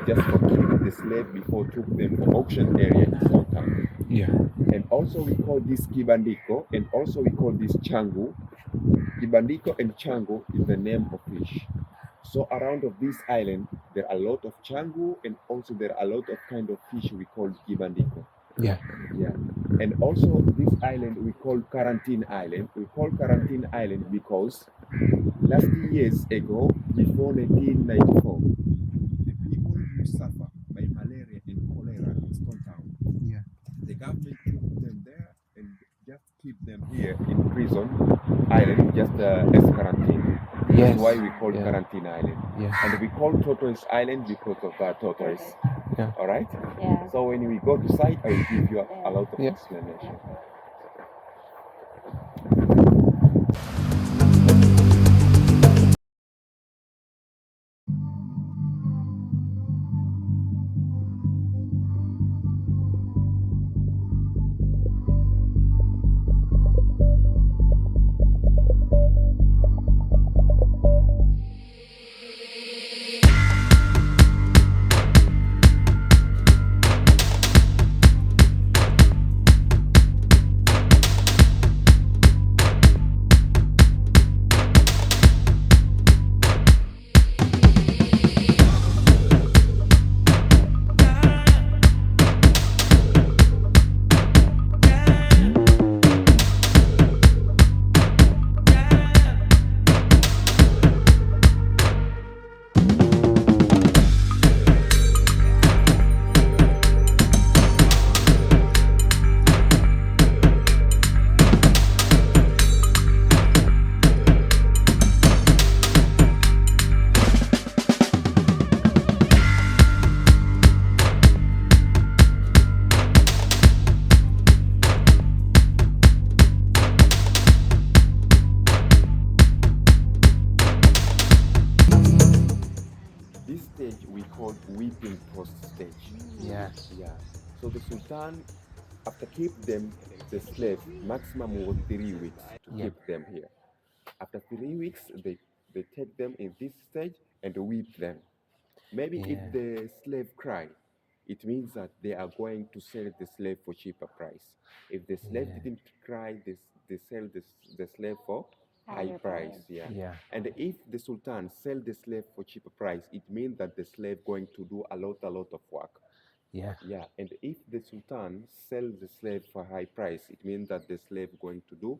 just for killing the slave before took them for auction area in Sultan. Yeah. And also we call this kibandiko, and also we call this changu. Kibandiko and changu is the name of fish. So around of this island, there are a lot of changu, and also there are a lot of kind of fish we call kibandiko. Yeah. Yeah. And also this island we call Quarantine Island. We call Quarantine Island because last years ago, before 1994, the people who suffer by malaria and cholera in Stone Town, Yeah. the government took them there and just keep them here in prison island, just as quarantine. Yes. That's why we call Yeah. Quarantine Island. Yeah. And we call Tortoise Island because of tortoise. Yeah. All right? Yeah. So when we go to site, I will give you a lot of Yeah. explanation. This stage we call weeping post stage. Yeah. Yeah. So the Sultan, after keep them, the slave, maximum was 3 weeks to Yeah. keep them here. After 3 weeks, they take them in this stage and whip them. Maybe if Yeah. the slave cry, it means that they are going to sell the slave for cheaper price. If the slave Yeah. didn't cry, they sell the slave for high Higher price. price. Yeah. Yeah. And if the Sultan sell the slave for cheaper price, it means that the slave going to do a lot of work. Yeah. Yeah. And if the Sultan sell the slave for high price, it means that the slave going to do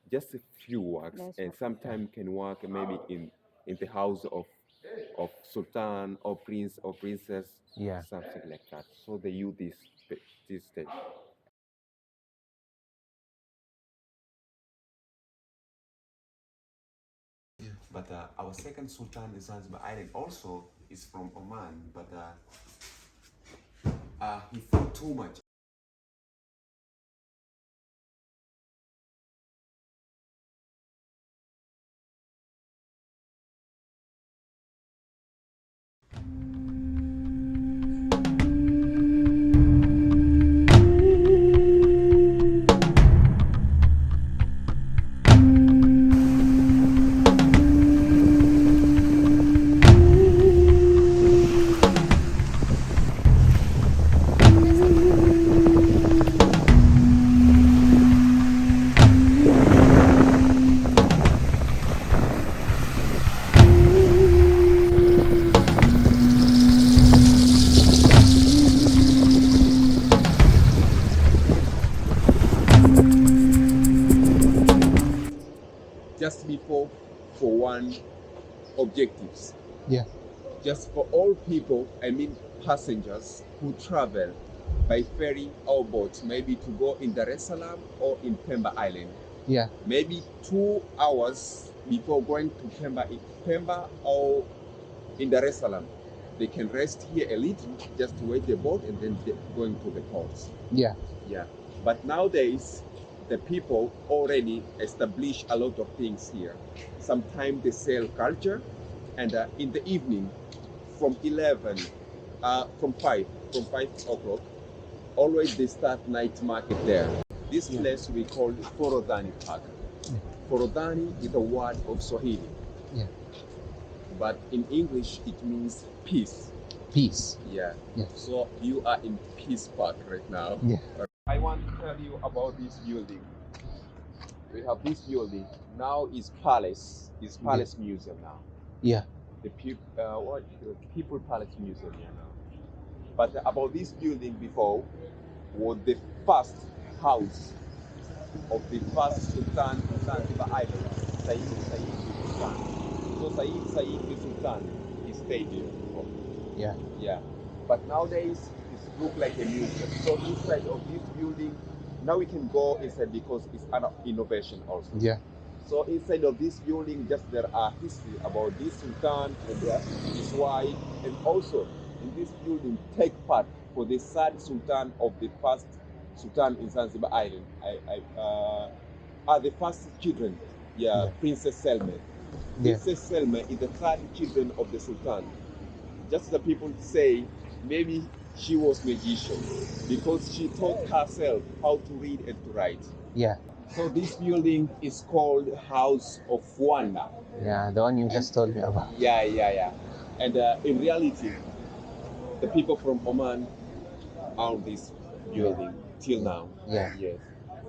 just a few works, Less and work. sometimes can work maybe in the house of sultan or prince or princess, Yeah. something like that. So they use this stage. But our second sultan in Zanzibar Island also is from Oman, but he fought too much. Just before for one objectives. Yeah. Just for all people, I mean passengers who travel by ferry or boat, maybe to go in Dar es Salaam or in Pemba Island. Yeah. Maybe 2 hours before going to Pemba or in Dar es Salaam. They can rest here a little, just to wait the boat and then going to the ports. Yeah. Yeah. But nowadays, the people already establish a lot of things here. Sometimes they sell culture, and in the evening, from 5 o'clock, always they start night market there. This Yeah. place we call Forodhani Park. Yeah. Forodhani is a word of Swahili, Yeah. but in English it means peace. Peace. Yeah. Yeah. So you are in Peace Park right now. Yeah. I want to tell you about this building. We have this building now. Is Palace. Is Palace Museum now. Yeah. The People Palace Museum here now. But about this building before was the first house of the first Sultan of Zanzibar Island, Said the Sultan. So Said the Sultan, he stayed here before. Yeah. Yeah. But nowadays it looks like a museum. So inside of this building, now we can go inside because it's an innovation also. Yeah. So inside of this building, just there are history about this Sultan and his wife, and also in this building take part for the third Sultan of the first Sultan in Zanzibar Island. Are the first children, Yeah. Princess Selma. Yeah. Princess Selma is the third children of the Sultan. Just the people say maybe she was magician because she taught herself how to read and to write. Yeah. So this building is called House of Wonder. Yeah. The one you just told me about. Yeah. And in reality, the people from Oman own this building till now. Yeah. Yes.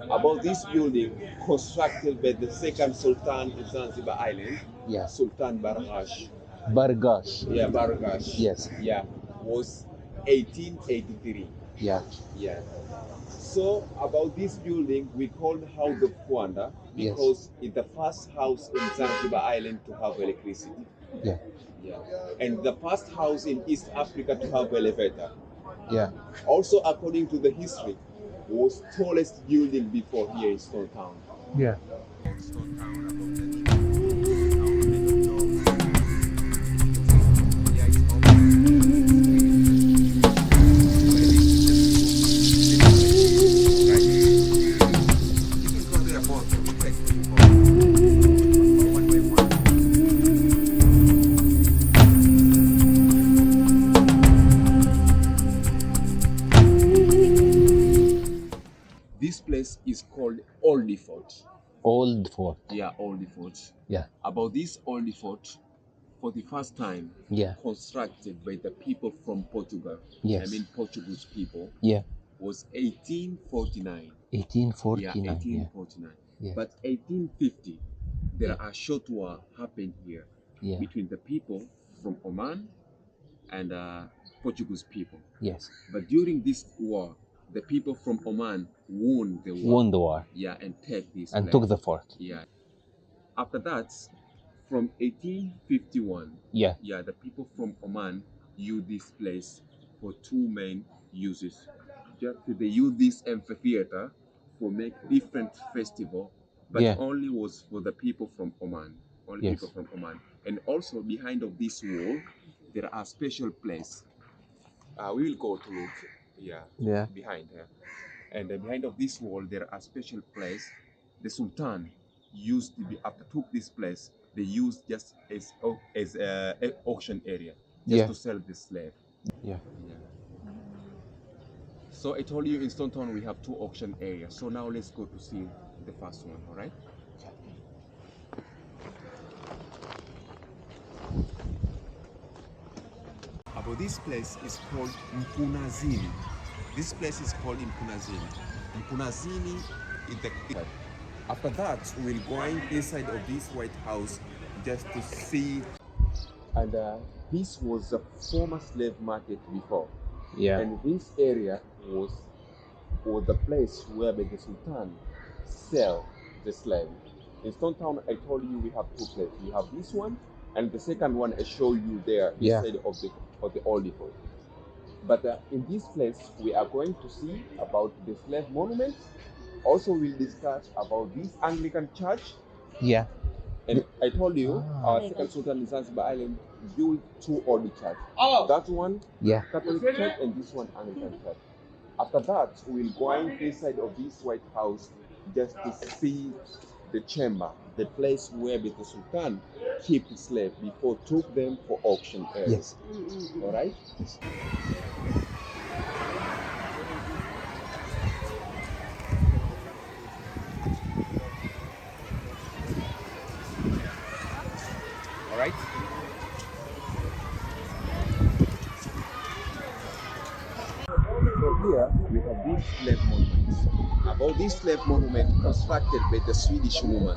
About this building, constructed by the second Sultan in Zanzibar Island, Yeah. Sultan Bargash. Bargash. Yeah, Bargash. Yes. Yeah, was 1883. Yeah. Yeah. So about this building, we called House of Wonder because it's the first house in Zanzibar Island to have electricity. Yeah. Yeah. And the first house in East Africa to have elevator. Yeah. Also, according to the history, was tallest building before here in Stone Town. Yeah. Stone Town, this place is called Oldie Fort. Old fort. Yeah, Oldie Fort. Yeah. About this Oldie Fort, for the first time, Yeah. constructed by the people from Portugal. Yes. I mean Portuguese people. Yeah. Was 1849. 1849. Yeah, 1849. Yeah. But 1850, there Yeah. are short war happened here Yeah. between the people from Oman and Portuguese people. Yes. But during this war, the people from Oman won the war. Won the war. Yeah, and take this And place. took the fort. Yeah. After that, from 1851, Yeah. the people from Oman used this place for two main uses. Just they use this amphitheater for make different festival, but Yeah. only was for the people from Oman. Only Yes. people from Oman. And also behind of this wall, there are special place. We will go to it. Yeah. Behind here. And behind of this wall, there are special place. The Sultan used to be after took this place. They used just as a auction area, just to sell the slave. Yeah. So I told you in Stone Town we have two auction areas. So now let's go to see the first one. All right. About this place is called Mpunazini. This place is called Mpunazini. Mpunazini is the. After that, we're going inside of this White House just to see. And this was a former slave market before. Yeah. And this area was the place where the Sultan sell the slave. In Stone Town, I told you we have two places. We have this one, and the second one I show you there inside of the old depot. But in this place, we are going to see about the slave monument. Also, we'll discuss about this Anglican church. Yeah. And I told you, our second Sultan in Zanzibar Island built two old churches. That one, Catholic church, and this one, Anglican church. After that, we'll go inside of this White House just to see the chamber, the place where the Sultan kept his slave before took them for auction area. Yes. All right? Yes. All right? here we have these slave monuments. About this slave monument constructed by the Swedish woman.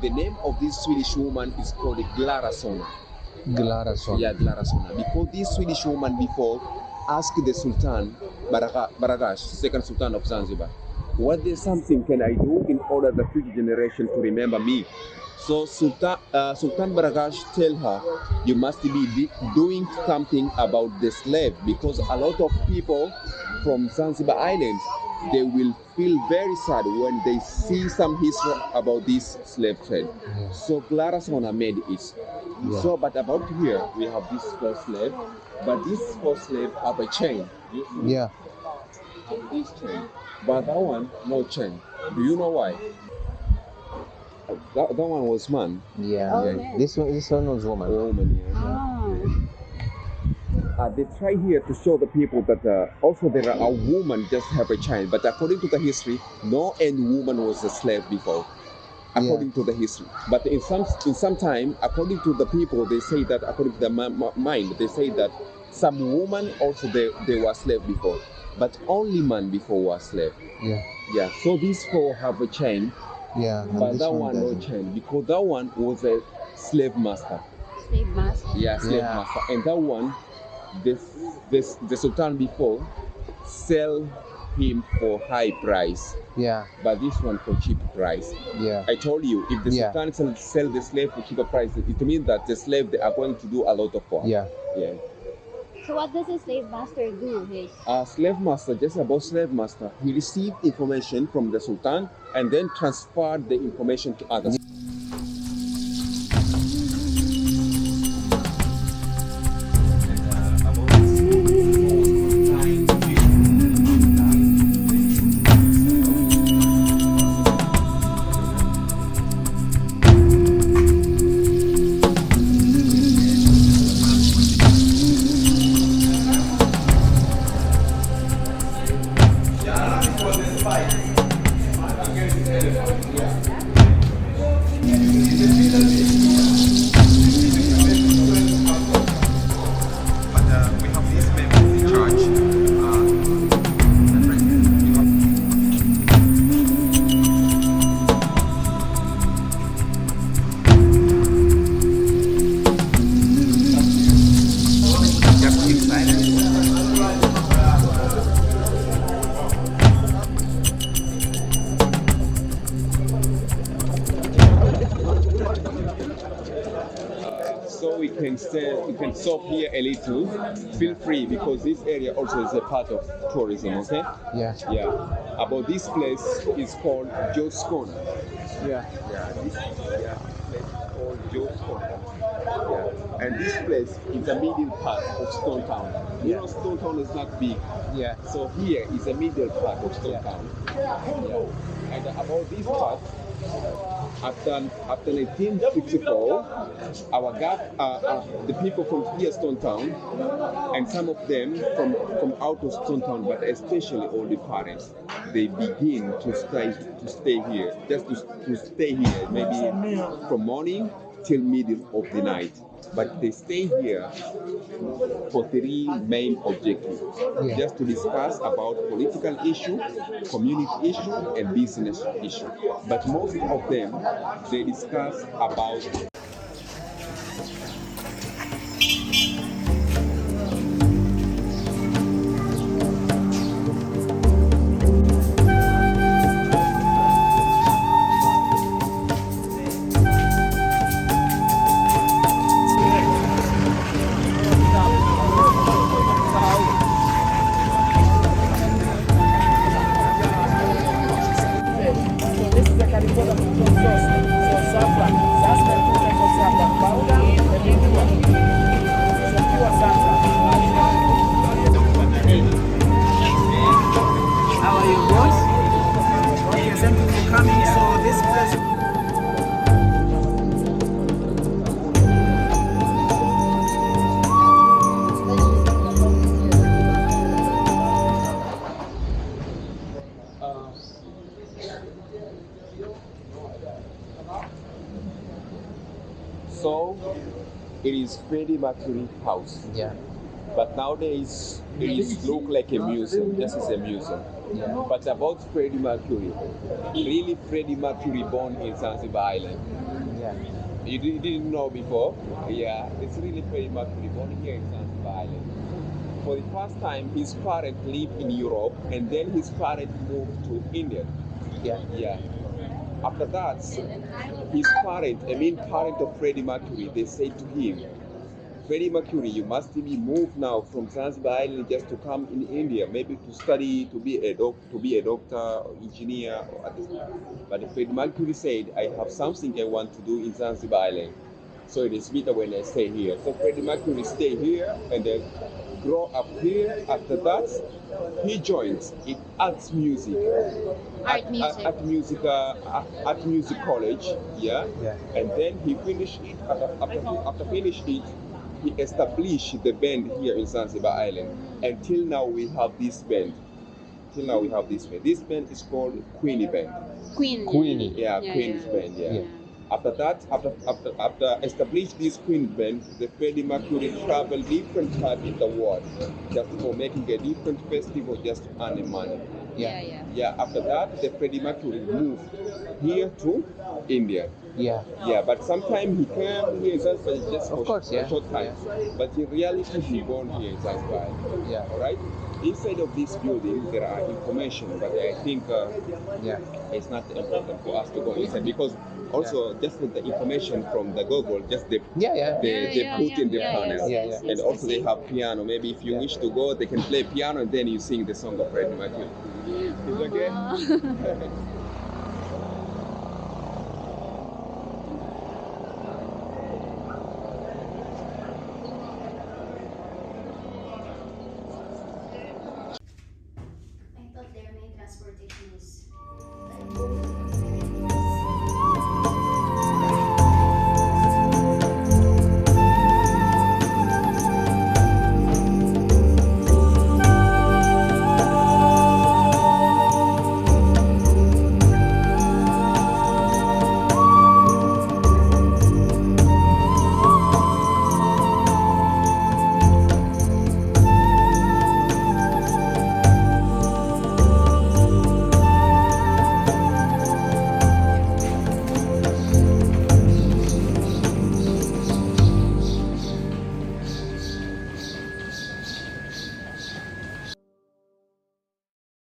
The name of this Swedish woman is called Glarasona. Glarason. Yeah, Glarasona. Because this Swedish woman before asked the Sultan Baragash, second Sultan of Zanzibar, what is something can I do in order the future generation to remember me? So Sultan Baragash tell her, you must be doing something about the slave, because a lot of people from Zanzibar Island, they will feel very sad when they see some history about this slave trade. Yeah. So Glarasona made it. Yeah. So, but about here, we have this first slave, but this first slave have a chain. You see? Yeah. This chain. But that one, no chain. Do you know why? That one was man. Yeah. Oh, Yeah. man. This one was woman. Woman, yeah. They try here to show the people that also there are a woman just have a child, but according to the history, no any woman was a slave before. According to the history, but in some time, according to the people, they say that according to the mind, they say that some woman also they were slave before, but only man before was slave. Yeah. Yeah. So these four have a chain, Yeah. And but this that one one no doesn't. chain because that one was a slave master. Slave master. Yeah, slave Yeah. master, and that one, the Sultan before sell him for high price. Yeah. But this one for cheap price. Yeah. I told you, if the Yeah. Sultan sell the slave for cheaper price, it means that the slave they are going to do a lot of work. Yeah. Yeah. So what does a slave master do? Slave master, just about slave master, he received information from the Sultan and then transferred the information to others. We have these members in charge. Just keep silent. So we can stop here a little. Feel free because this area also is a part of tourism. Okay. Yeah. Yeah. About this place is called Joe's Corner. Yeah. Yeah. This place is called Joe's Corner. Yeah. And this place is the middle part of Stone Town. You know, Stone Town is not big. Yeah. So here is the middle part of Stone Town. Yeah. And about this part, after 1964, the people from here, Stone Town, and some of them from out of Stone Town, but especially all the parents, they begin to stay here, just to stay here, maybe from morning till middle of the night. But they stay here for three main objectives. Yeah. Just to discuss about political issue, community issue, and business issue. But most of them, they discuss about So this is the California sauce. So saffron, that's the two types of saffron, powder and liquid. So pure saffron. How are you, boys? Okay, thank you for coming. So this place. so it is Freddie Mercury house. Yeah. But nowadays it is look like a museum, just as a museum. But about Freddie Mercury, really Freddie Mercury born in Zanzibar Island. Yeah. You didn't know before? Yeah, it's really Freddie Mercury born here in Zanzibar Island. For the first time, his parents lived in Europe, and then his parents moved to India. Yeah. Yeah. After that, his parent of Freddie Mercury, they said to him, Freddie Mercury, you must be moved now from Zanzibar Island just to come in India, maybe to study, to be a doctor or engineer or others. But Freddie Mercury said, I have something I want to do in Zanzibar Island. So it is better when I stay here. So Freddie Mercury stay here and then grow up here. After that, he joins in arts music. Art music. Art music college, yeah. Yeah. And then he finished it. After finish it, he established the band here in Zanzibar Island. Until now, we have this band. Till now, we have this band. This band is called Queenie Band. Queenie. Yeah, Queen's Band. Yeah. Yeah. After that, after establish this Queen Band, the Freddie Mercury traveled different parts in the world just for making a different festival just to earn money. Yeah, yeah. Yeah, after that, the Freddie Mercury moved here to India. Yeah. Yeah, but sometimes he came here in Zanzibar just Of for course, a yeah. short time. But in reality, he born here in Zanzibar. Yeah. All right. Inside of this building, there are information, but I think Yeah. it's not important for us to go inside because also just with the information from the Google, just the Yeah. Yeah. they put in the panel, Yeah, yeah. and also they have piano. Maybe if you wish to go, they can play piano and then you sing the song of Freddie Mercury. Is it okay?